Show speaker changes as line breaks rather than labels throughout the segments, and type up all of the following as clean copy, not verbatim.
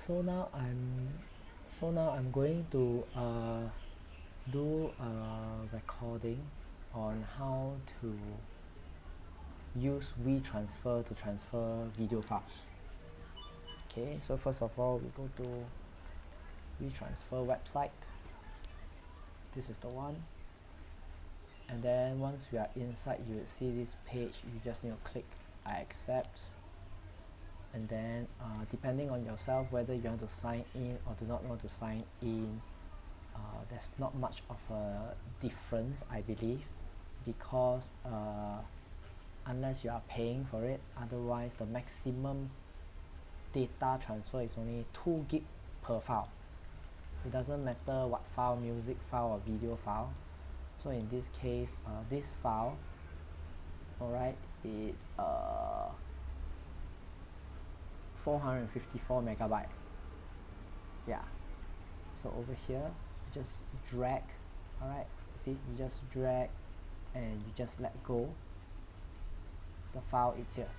So now I'm going to do a recording on how to use wetranfer to transfer video files. Okay, so first of all, we go to wetranfer website. This is the one, and then once we are inside, you will see this page. You just need to click I accept, and then depending on yourself whether you want to sign in or do not want to sign in, there's not much of a difference, I believe, because unless you are paying for it, otherwise the maximum data transfer is only 2 gig per file. It doesn't matter what file, music file or video file. So in this case, this file, alright, it's 454 megabyte. Yeah, so over here just drag, alright, see, you just drag and you just let go. The file is here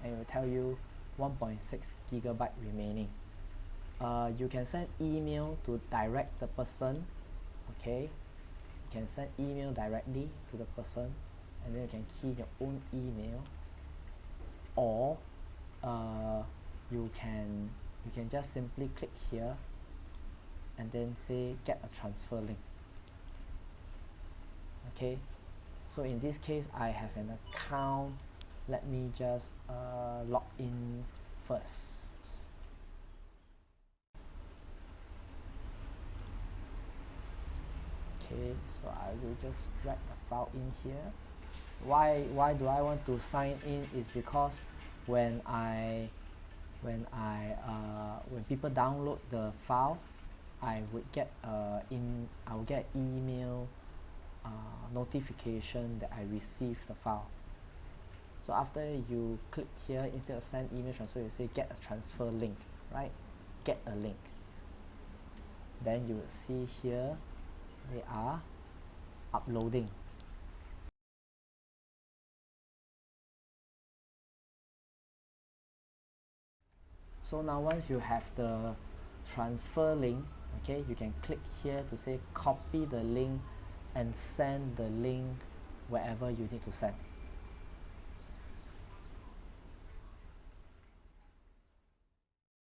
and it will tell you 1.6 gigabyte remaining. You can send email to direct the person. Okay, you can send email directly to the person, and then you can key your own email, or you can just simply click here and then say get a transfer link. Okay, so in this case I have an account. Let me just log in first. Okay, so I will just drag the file in here. Why do I want to sign in is because when people download the file, I will get email notification that I received the file. So after you click here, instead of send email transfer, you say get a transfer link, right? Get a link. Then you will see here they are uploading. So now once you have the transfer link, okay, you can click here to say copy the link and send the link wherever you need to send.